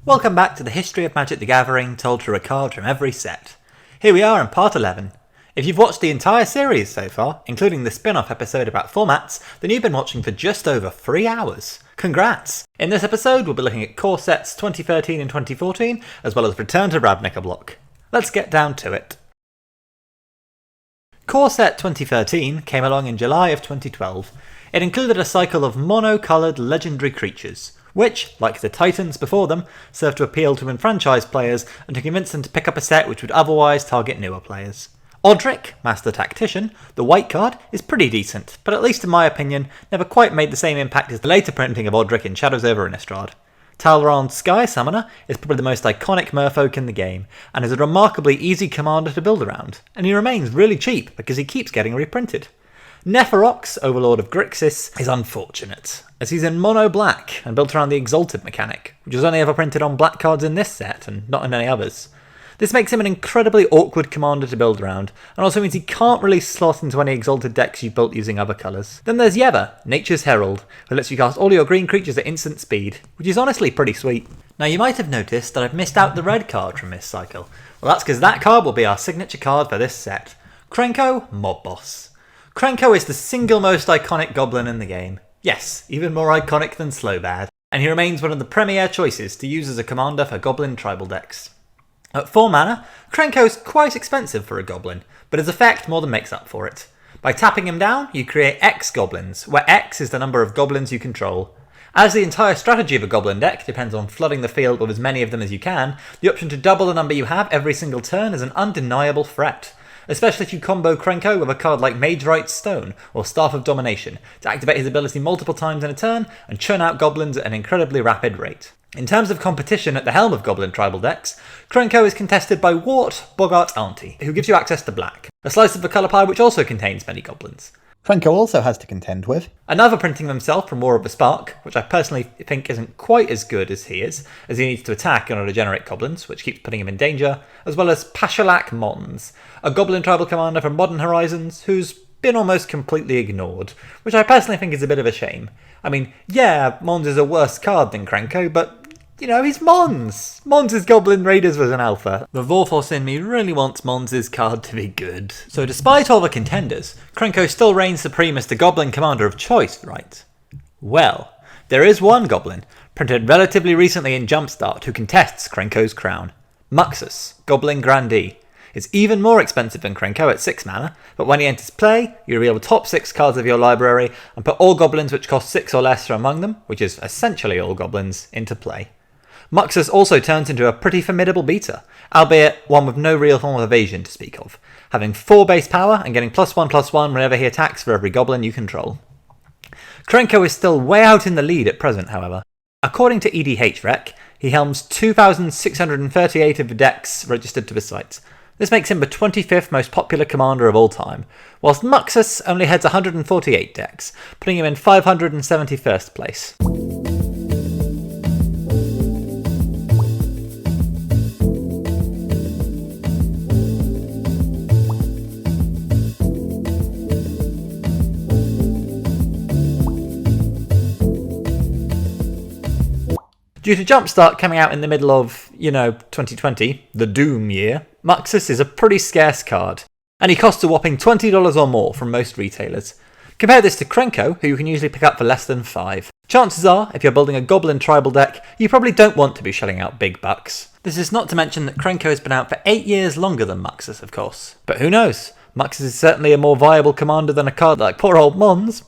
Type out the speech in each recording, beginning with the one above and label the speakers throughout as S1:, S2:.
S1: Welcome back to the history of Magic the Gathering told through a card from every set. Here we are in part 11. If you've watched the entire series so far, including the spin-off episode about formats, then you've been watching for just over 3 hours. Congrats! In this episode we'll be looking at core sets 2013 and 2014, as well as Return to Ravnica block. Let's get down to it. Core set 2013 came along in July of 2012. It included a cycle of mono-coloured legendary creatures, which, like the Titans before them, served to appeal to enfranchised players and to convince them to pick up a set which would otherwise target newer players. EDHREC, Master Tactician, the white card, is pretty decent, but at least in my opinion, never quite made the same impact as the later printing of EDHREC in Shadows over Innistrad. Talrand's Sky Summoner is probably the most iconic merfolk in the game, and is a remarkably easy commander to build around, and he remains really cheap because he keeps getting reprinted. Neferox, Overlord of Grixis, is unfortunate, as he's in mono black and built around the Exalted mechanic, which was only ever printed on black cards in this set and not in any others. This makes him an incredibly awkward commander to build around, and also means he can't really slot into any Exalted decks you've built using other colours. Then there's Yeva, Nature's Herald, who lets you cast all your green creatures at instant speed, which is honestly pretty sweet. Now you might have noticed that I've missed out the red card from this cycle. Well, that's because that card will be our signature card for this set. Krenko, Mob Boss. Krenko is the single most iconic goblin in the game. Yes, even more iconic than Slowbad. And he remains one of the premier choices to use as a commander for goblin tribal decks. At 4 mana, Krenko's quite expensive for a goblin, but his effect more than makes up for it. By tapping him down, you create X goblins, where X is the number of goblins you control. As the entire strategy of a goblin deck depends on flooding the field with as many of them as you can, the option to double the number you have every single turn is an undeniable threat. Especially if you combo Krenko with a card like Magerite's Stone or Staff of Domination to activate his ability multiple times in a turn and churn out goblins at an incredibly rapid rate. In terms of competition at the helm of goblin tribal decks, Krenko is contested by Wart, Boggart's Auntie, who gives you access to black, a slice of the colour pie which also contains many goblins.
S2: Krenko also has to contend with
S1: another printing of himself from War of the Spark, which I personally think isn't quite as good as he is, as he needs to attack in order to generate goblins, which keeps putting him in danger, as well as Pashalak Mons, a goblin tribal commander from Modern Horizons who's been almost completely ignored, which I personally think is a bit of a shame. I mean, yeah, Mons is a worse card than Krenko, but you know, he's Mons! Mons' Goblin Raiders was an alpha. The Vorforce in me really wants Mons' card to be good. So despite all the contenders, Krenko still reigns supreme as the Goblin commander of choice, right? Well, there is one Goblin, printed relatively recently in Jumpstart, who contests Krenko's crown. Muxus, Goblin Grandee. It's even more expensive than Krenko at 6 mana, but when he enters play, you reveal the top 6 cards of your library and put all goblins which cost 6 or less from among them, which is essentially all goblins, into play. Muxus also turns into a pretty formidable beater, albeit one with no real form of evasion to speak of, having 4 base power and getting +1/+1 whenever he attacks for every goblin you control. Krenko is still way out in the lead at present, however. According to EDHREC, he helms 2,638 of the decks registered to the site. This makes him the 25th most popular commander of all time, whilst Muxus only heads 148 decks, putting him in 571st place. Due to Jumpstart coming out in the middle of, 2020, the Doom year, Muxus is a pretty scarce card, and he costs a whopping $20 or more from most retailers. Compare this to Krenko, who you can usually pick up for less than 5. Chances are, if you're building a Goblin tribal deck, you probably don't want to be shelling out big bucks. This is not to mention that Krenko has been out for 8 years longer than Muxus, of course. But who knows? Muxus is certainly a more viable commander than a card like poor old Mons.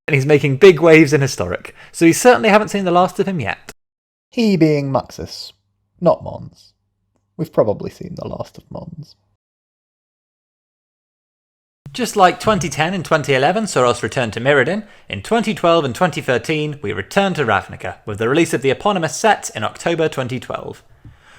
S1: And he's making big waves in Historic, so we certainly haven't seen the last of him yet.
S2: he being Muxus, not Mons. We've probably seen the last of Mons.
S1: Just like 2010 and 2011 saw us return to Mirrodin, in 2012 and 2013 we returned to Ravnica, with the release of the eponymous set in October 2012.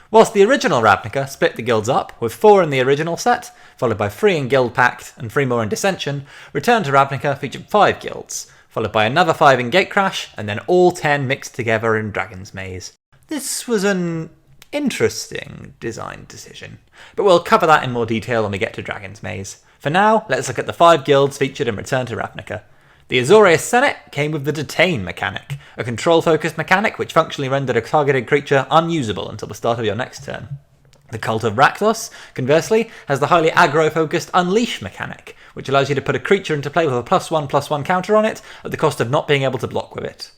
S1: Whilst the original Ravnica split the guilds up, with 4 in the original set, followed by 3 in Guild Pact and 3 more in Dissension, Return to Ravnica featured 5 guilds, followed by another 5 in Gatecrash, and then all 10 mixed together in Dragon's Maze. This was an interesting design decision, but we'll cover that in more detail when we get to Dragon's Maze. For now, let's look at the 5 guilds featured in Return to Ravnica. The Azorius Senate came with the Detain mechanic, a control-focused mechanic which functionally rendered a targeted creature unusable until the start of your next turn. The Cult of Rakdos, conversely, has the highly aggro-focused Unleash mechanic, which allows you to put a creature into play with a +1/+1 counter on it at the cost of not being able to block with it.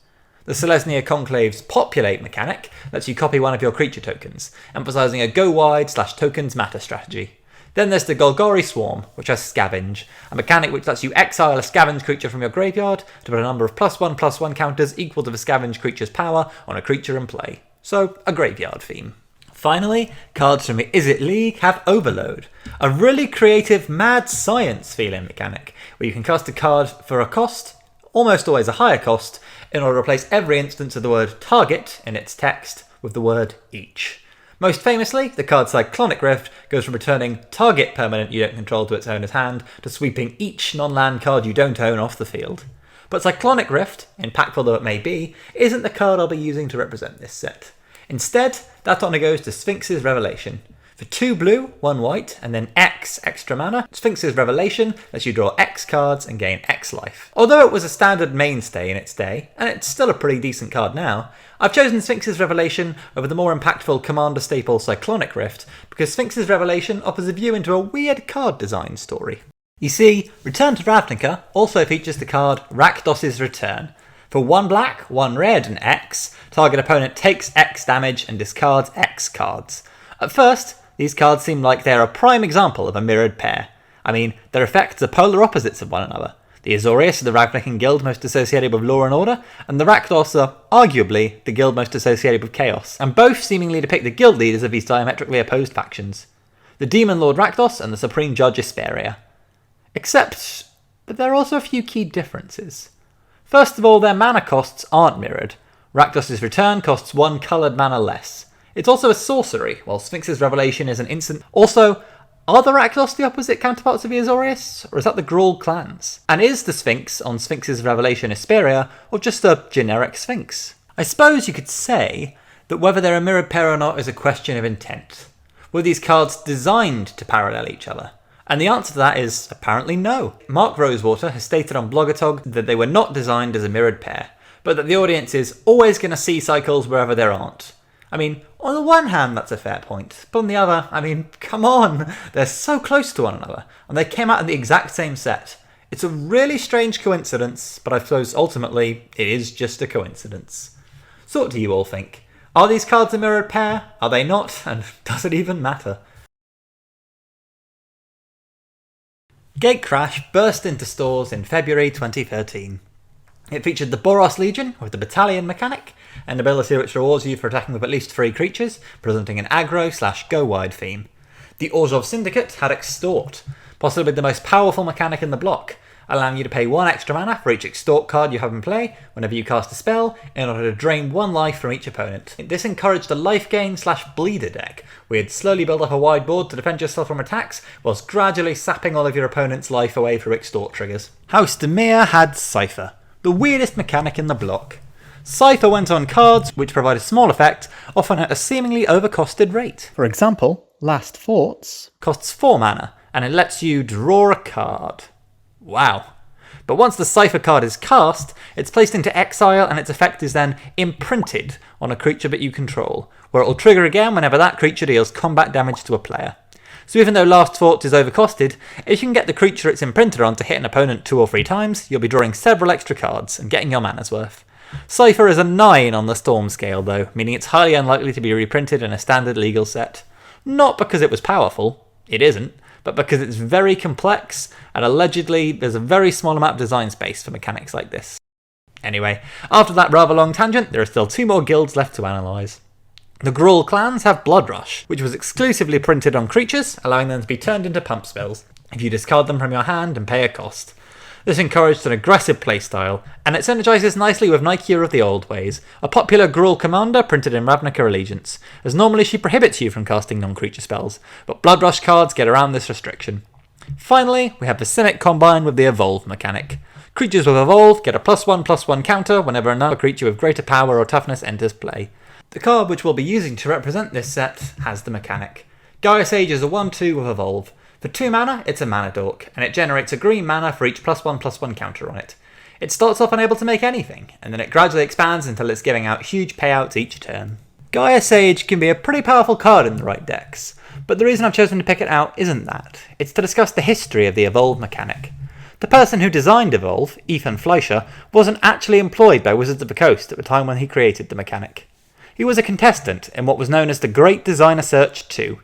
S1: The Selesnya Conclave's Populate mechanic lets you copy one of your creature tokens, emphasising a go-wide/tokens matter strategy. Then there's the Golgari Swarm, which has Scavenge, a mechanic which lets you exile a scavenge creature from your graveyard to put a number of +1/+1 counters equal to the scavenge creature's power on a creature in play. So, a graveyard theme. Finally, cards from the Izzet League have Overload, a really creative mad science feeling mechanic, where you can cast a card for a cost, almost always a higher cost, in order to replace every instance of the word target in its text with the word each. Most famously, the card Cyclonic Rift goes from returning target permanent you don't control to its owner's hand to sweeping each non-land card you don't own off the field. But Cyclonic Rift, impactful though it may be, isn't the card I'll be using to represent this set. Instead, that honour goes to Sphinx's Revelation. For 2 blue, 1 white, and then X extra mana, Sphinx's Revelation lets you draw X cards and gain X life. Although it was a standard mainstay in its day, and it's still a pretty decent card now, I've chosen Sphinx's Revelation over the more impactful Commander staple Cyclonic Rift because Sphinx's Revelation offers a view into a weird card design story. You see, Return to Ravnica also features the card Rakdos' Return. For 1 black, 1 red, and X, target opponent takes X damage and discards X cards. At first, these cards seem like they're a prime example of a mirrored pair. I mean, their effects are polar opposites of one another. The Azorius are the Ravnican guild most associated with law and order, and the Rakdos are, arguably, the guild most associated with chaos, and both seemingly depict the guild leaders of these diametrically opposed factions. The Demon Lord Rakdos and the Supreme Judge Isperia. Except that there are also a few key differences. First of all, their mana costs aren't mirrored. Rakdos' Return costs 1 coloured mana less. It's also a sorcery, while Sphinx's Revelation is an instant. Also, are the Rakdos the opposite counterparts of the Azorius, or is that the Grawl clans? And is the Sphinx on Sphinx's Revelation Isperia, or just a generic Sphinx? I suppose you could say that whether they're a mirrored pair or not is a question of intent. Were these cards designed to parallel each other? And the answer to that is apparently no. Mark Rosewater has stated on Blogatog that they were not designed as a mirrored pair, but that the audience is always going to see cycles wherever there aren't. I mean, on the one hand, that's a fair point, but on the other, I mean, come on, they're so close to one another, and they came out in the exact same set. It's a really strange coincidence, but I suppose ultimately it is just a coincidence. So what do you all think? Are these cards a mirrored pair? Are they not? And does it even matter? Gatecrash burst into stores in February 2013. It featured the Boros Legion with the Battalion mechanic, an ability which rewards you for attacking with at least 3 creatures, presenting an aggro/go-wide theme. The Orzhov Syndicate had Extort, possibly the most powerful mechanic in the block, allowing you to pay 1 extra mana for each Extort card you have in play whenever you cast a spell in order to drain 1 life from each opponent. This encouraged a life gain/bleeder deck, where you'd slowly build up a wide board to defend yourself from attacks, whilst gradually sapping all of your opponent's life away through Extort triggers. House Demir had Cypher, the weirdest mechanic in the block. Cypher went on cards which provide a small effect, often at a seemingly overcosted rate.
S2: For example, Last Forts
S1: Costs 4 mana, and it lets you draw a card. Wow. But once the Cypher card is cast, it's placed into exile and its effect is then imprinted on a creature that you control, where it will trigger again whenever that creature deals combat damage to a player. So even though Last Forts is overcosted, if you can get the creature it's imprinted on to hit an opponent 2 or 3 times, you'll be drawing several extra cards and getting your mana's worth. Cypher is a 9 on the Storm scale though, meaning it's highly unlikely to be reprinted in a standard legal set. Not because it was powerful, it isn't, but because it's very complex, and allegedly there's a very small amount of design space for mechanics like this. Anyway, after that rather long tangent, there are still 2 more guilds left to analyse. The Grawl clans have Bloodrush, which was exclusively printed on creatures, allowing them to be turned into pump spells, if you discard them from your hand and pay a cost. This encouraged an aggressive playstyle, and it synergises nicely with Nikeer of the Old Ways, a popular Grawl commander printed in Ravnica Allegiance, as normally she prohibits you from casting non-creature spells, but Bloodrush cards get around this restriction. Finally, we have the Simic combined with the Evolve mechanic. Creatures with Evolve get a +1/+1 counter whenever another creature with greater power or toughness enters play. The card which we'll be using to represent this set has the mechanic. Gaia Sage is a 1/2 with Evolve. For 2 mana, it's a mana dork, and it generates a green mana for each +1/+1 counter on it. It starts off unable to make anything, and then it gradually expands until it's giving out huge payouts each turn. Gaia Sage can be a pretty powerful card in the right decks, but the reason I've chosen to pick it out isn't that. It's to discuss the history of the Evolve mechanic. The person who designed Evolve, Ethan Fleischer, wasn't actually employed by Wizards of the Coast at the time when he created the mechanic. He was a contestant in what was known as the Great Designer Search 2.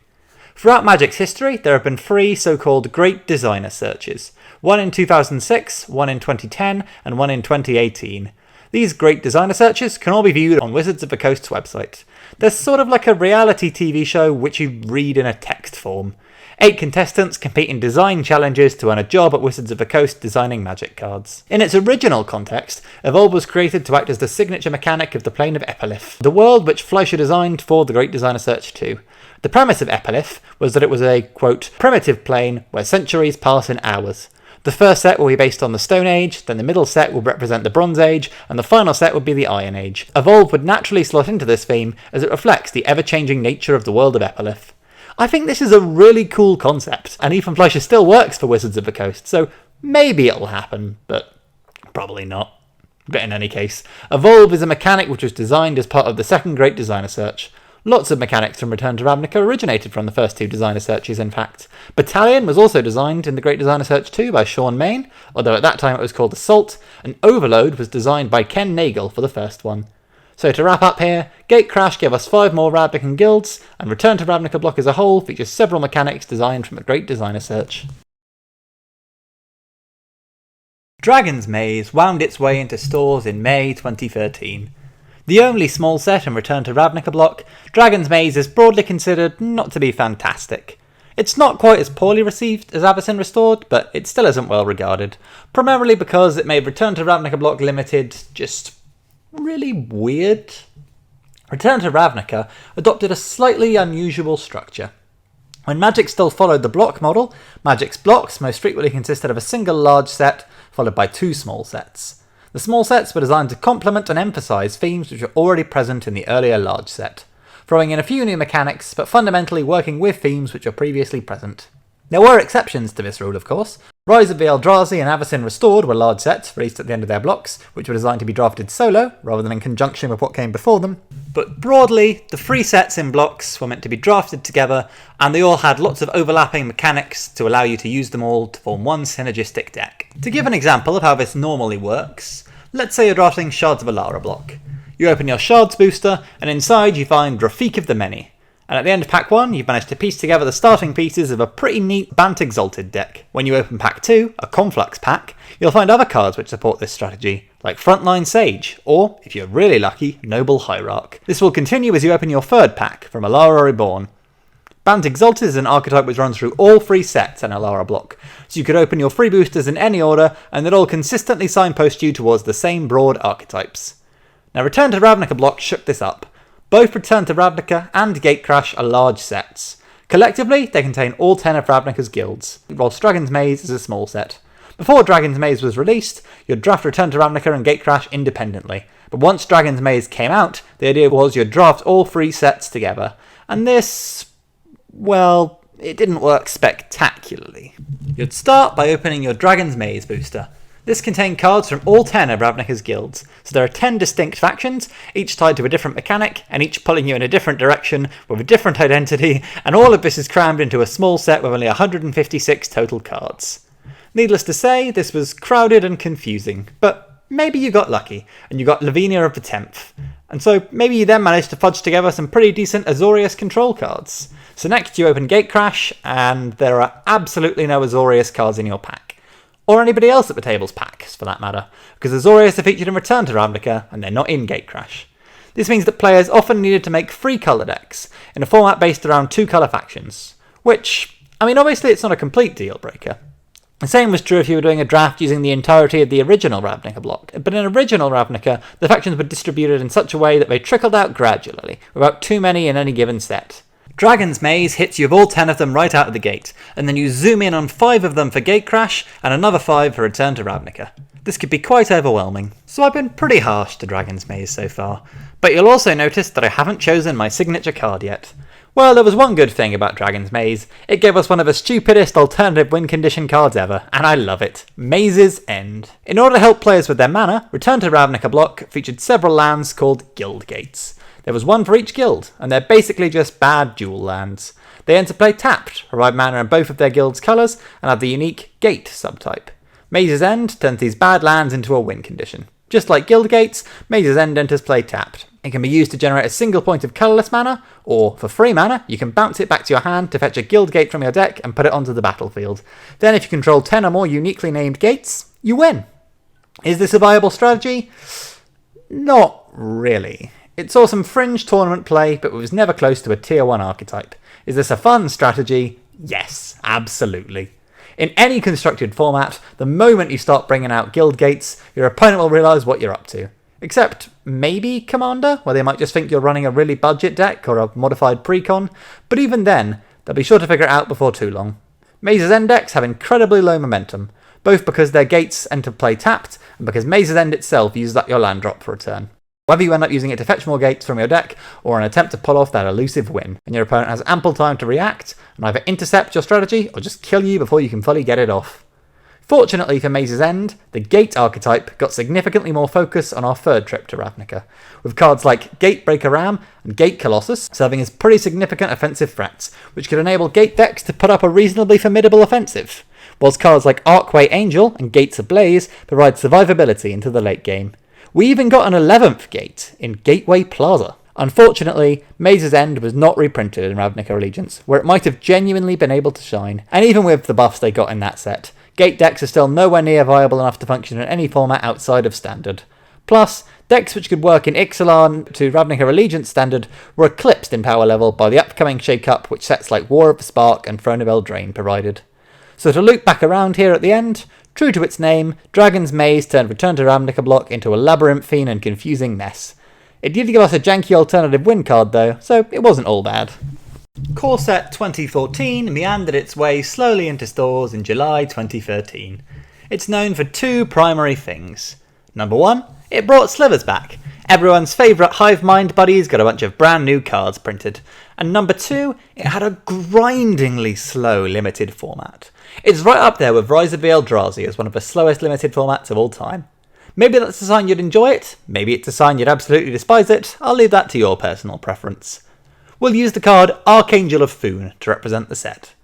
S1: Throughout Magic's history, there have been 3 so-called Great Designer Searches, one in 2006, one in 2010, and one in 2018. These Great Designer Searches can all be viewed on Wizards of the Coast's website. They're sort of like a reality TV show which you read in a text form. 8 contestants compete in design challenges to earn a job at Wizards of the Coast designing Magic cards. In its original context, Evolve was created to act as the signature mechanic of the plane of Epilith, the world which Fleischer designed for the Great Designer Search 2. The premise of Epilith was that it was a, quote, primitive plane where centuries pass in hours. The first set will be based on the Stone Age, then the middle set will represent the Bronze Age, and the final set would be the Iron Age. Evolve would naturally slot into this theme as it reflects the ever-changing nature of the world of Epilith. I think this is a really cool concept, and Ethan Fleischer still works for Wizards of the Coast, so maybe it'll happen, but probably not. But in any case, Evolve is a mechanic which was designed as part of the second Great Designer Search. Lots of mechanics from Return to Ravnica originated from the first 2 Designer Searches, in fact. Battalion was also designed in the Great Designer Search 2 by Sean Main, although at that time it was called Assault, and Overload was designed by Ken Nagel for the first one. So to wrap up here, Gatecrash gave us 5 more Ravnica guilds, and Return to Ravnica block as a whole features several mechanics designed from a Great Designer Search. Dragon's Maze wound its way into stores in May 2013. The only small set in Return to Ravnica block, Dragon's Maze is broadly considered not to be fantastic. It's not quite as poorly received as Avacyn Restored, but it still isn't well regarded, primarily because it made Return to Ravnica block limited just really weird. Return to Ravnica adopted a slightly unusual structure. When Magic still followed the block model, Magic's blocks most frequently consisted of a single large set followed by 2 small sets. The small sets were designed to complement and emphasise themes which were already present in the earlier large set, throwing in a few new mechanics, but fundamentally working with themes which were previously present. There were exceptions to this rule, of course. Rise of the Eldrazi and Avacyn Restored were large sets, released at the end of their blocks, which were designed to be drafted solo, rather than in conjunction with what came before them. But broadly, the 3 sets in blocks were meant to be drafted together, and they all had lots of overlapping mechanics to allow you to use them all to form one synergistic deck. To give an example of how this normally works, let's say you're drafting Shards of Alara block. You open your Shards booster, and inside you find Rafik of the Many. And at the end of Pack 1, you've managed to piece together the starting pieces of a pretty neat Bant Exalted deck. When you open Pack 2, a Conflux pack, you'll find other cards which support this strategy, like Frontline Sage, or, if you're really lucky, Noble Hierarch. This will continue as you open your 3rd pack from Alara Reborn. Bant Exalted is an archetype which runs through all 3 sets in Alara block, so you could open your 3 boosters in any order, and they'll all consistently signpost you towards the same broad archetypes. Now Return to Ravnica block shook this up. Both Return to Ravnica and Gatecrash are large sets. Collectively, they contain all 10 of Ravnica's guilds, whilst Dragon's Maze is a small set. Before Dragon's Maze was released, you'd draft Return to Ravnica and Gatecrash independently, but once Dragon's Maze came out, the idea was you'd draft all 3 sets together, and this, well, it didn't work spectacularly. You'd start by opening your Dragon's Maze booster. This contained cards from all 10 of Ravnica's guilds, so there are 10 distinct factions, each tied to a different mechanic, and each pulling you in a different direction with a different identity, and all of this is crammed into a small set with only 156 total cards. Needless to say, this was crowded and confusing, but maybe you got lucky, and you got Lavinia of the 10th, and so maybe you then managed to fudge together some pretty decent Azorius control cards. So next you open Gatecrash, and there are absolutely no Azorius cards in your pack. Or anybody else at the table's packs, for that matter, because Azorius are featured in Return to Ravnica, and they're not in Gatecrash. This means that players often needed to make 3 colour decks, in a format based around 2 colour factions, which, I mean, obviously it's not a complete deal breaker. The same was true if you were doing a draft using the entirety of the original Ravnica block, but in original Ravnica, the factions were distributed in such a way that they trickled out gradually, without too many in any given set. Dragon's Maze hits you with all 10 of them right out of the gate, and then you zoom in on 5 of them for Gatecrash, and another 5 for Return to Ravnica. This could be quite overwhelming, so I've been pretty harsh to Dragon's Maze so far, but you'll also notice that I haven't chosen my signature card yet. Well, there was one good thing about Dragon's Maze. It gave us one of the stupidest alternative win condition cards ever, and I love it. Maze's End. In order to help players with their mana, Return to Ravnica block featured several lands called Guild Gates. There was one for each guild, and they're basically just bad dual lands. They enter play tapped, provide mana in both of their guild's colours, and have the unique Gate subtype. Maze's End turns these bad lands into a win condition. Just like Guild Gates, Maze's End enters play tapped. It can be used to generate a single point of colourless mana, or for free mana, you can bounce it back to your hand to fetch a Guild Gate from your deck and put it onto the battlefield. Then if you control 10 or more uniquely named gates, you win. Is this a viable strategy? Not really. It saw some fringe tournament play, but was never close to a tier 1 archetype. Is this a fun strategy? Yes, absolutely. In any constructed format, the moment you start bringing out Guild Gates, your opponent will realise what you're up to. Except maybe Commander, where they might just think you're running a really budget deck or a modified precon, but even then, they'll be sure to figure it out before too long. Maze's End decks have incredibly low momentum, both because their gates enter play tapped, and because Maze's End itself uses up your land drop for a turn. Whether you end up using it to fetch more gates from your deck, or an attempt to pull off that elusive win, and your opponent has ample time to react, and either intercept your strategy, or just kill you before you can fully get it off. Fortunately for Maze's End, the Gate archetype got significantly more focus on our third trip to Ravnica, with cards like Gatebreaker Ram and Gate Colossus serving as pretty significant offensive threats, which could enable Gate decks to put up a reasonably formidable offensive, whilst cards like Archway Angel and Gates Ablaze provide survivability into the late game. We even got an 11th gate in Gateway Plaza. Unfortunately, Maze's End was not reprinted in Ravnica Allegiance, where it might have genuinely been able to shine, and even with the buffs they got in that set, Gate decks are still nowhere near viable enough to function in any format outside of Standard. Plus, decks which could work in Ixalan to Ravnica Allegiance Standard were eclipsed in power level by the upcoming shake-up which sets like War of the Spark and Throne of Eldraine provided. So to loop back around here at the end, true to its name, Dragon's Maze turned Return to Ravnica block into a labyrinthine and confusing mess. It did give us a janky alternative win card though, so it wasn't all bad. Core Set 2014 meandered its way slowly into stores in July 2013. It's known for two primary things. Number one, it brought slivers back. Everyone's favourite hive mind buddies got a bunch of brand new cards printed. And number two, it had a grindingly slow limited format. It's right up there with Rise of the Eldrazi as one of the slowest limited formats of all time. Maybe that's a sign you'd enjoy it, maybe it's a sign you'd absolutely despise it, I'll leave that to your personal preference. We'll use the card Archangel of Foon to represent the set.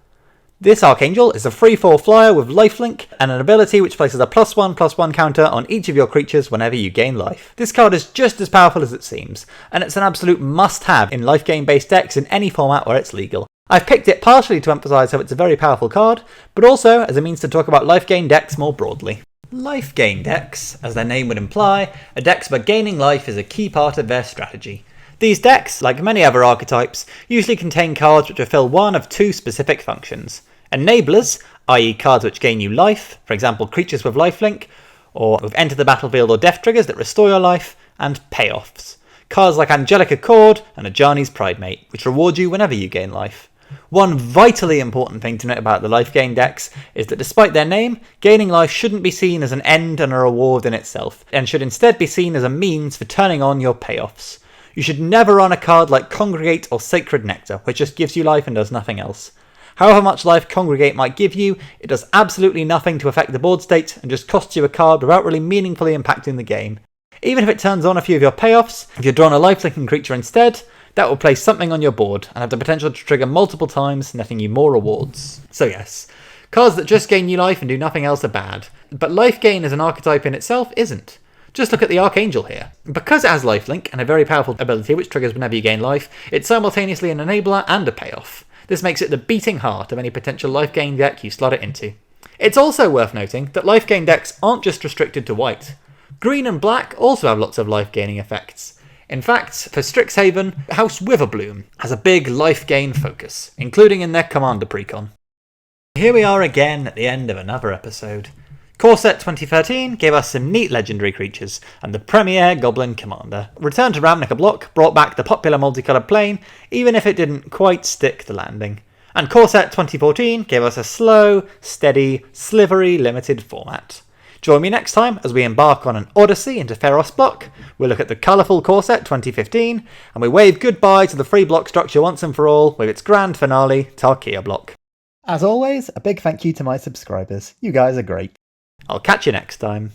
S1: This Archangel is a 3/4 flyer with lifelink and an ability which places a +1/+1 counter on each of your creatures whenever you gain life. This card is just as powerful as it seems, and it's an absolute must-have in life gain based decks in any format where it's legal. I've picked it partially to emphasise how it's a very powerful card, but also as a means to talk about life gain decks more broadly. Life gain decks, as their name would imply, are decks where gaining life is a key part of their strategy. These decks, like many other archetypes, usually contain cards which fulfill one of two specific functions. Enablers, i.e. cards which gain you life, for example creatures with lifelink, or with enter the battlefield or death triggers that restore your life, and payoffs, cards like Angelic Accord and Ajani's Pridemate, which reward you whenever you gain life. One vitally important thing to note about the life gain decks is that despite their name, gaining life shouldn't be seen as an end and a reward in itself, and should instead be seen as a means for turning on your payoffs. You should never run a card like Congregate or Sacred Nectar, which just gives you life and does nothing else. However much life Congregate might give you, it does absolutely nothing to affect the board state and just costs you a card without really meaningfully impacting the game. Even if it turns on a few of your payoffs, if you're drawn a lifelinking creature instead, that will place something on your board and have the potential to trigger multiple times, netting you more rewards. So yes, cards that just gain you life and do nothing else are bad, but life gain as an archetype in itself isn't. Just look at the Archangel here. Because it has lifelink and a very powerful ability which triggers whenever you gain life, it's simultaneously an enabler and a payoff. This makes it the beating heart of any potential life gain deck you slot it into. It's also worth noting that life gain decks aren't just restricted to white. Green and black also have lots of life gaining effects. In fact, for Strixhaven, House Witherbloom has a big life gain focus, including in their Commander precon. Here we are again at the end of another episode. Core Set 2013 gave us some neat legendary creatures, and the premier Goblin Commander. Return to Ravnica block brought back the popular multicoloured plane, even if it didn't quite stick the landing. And Core Set 2014 gave us a slow, steady, slivery, limited format. Join me next time as we embark on an odyssey into Feros block, we look at the colourful core set 2015, and we wave goodbye to the free block structure once and for all with its grand finale, Tarkia block.
S2: As always, a big thank you to my subscribers. You guys are great.
S1: I'll catch you next time.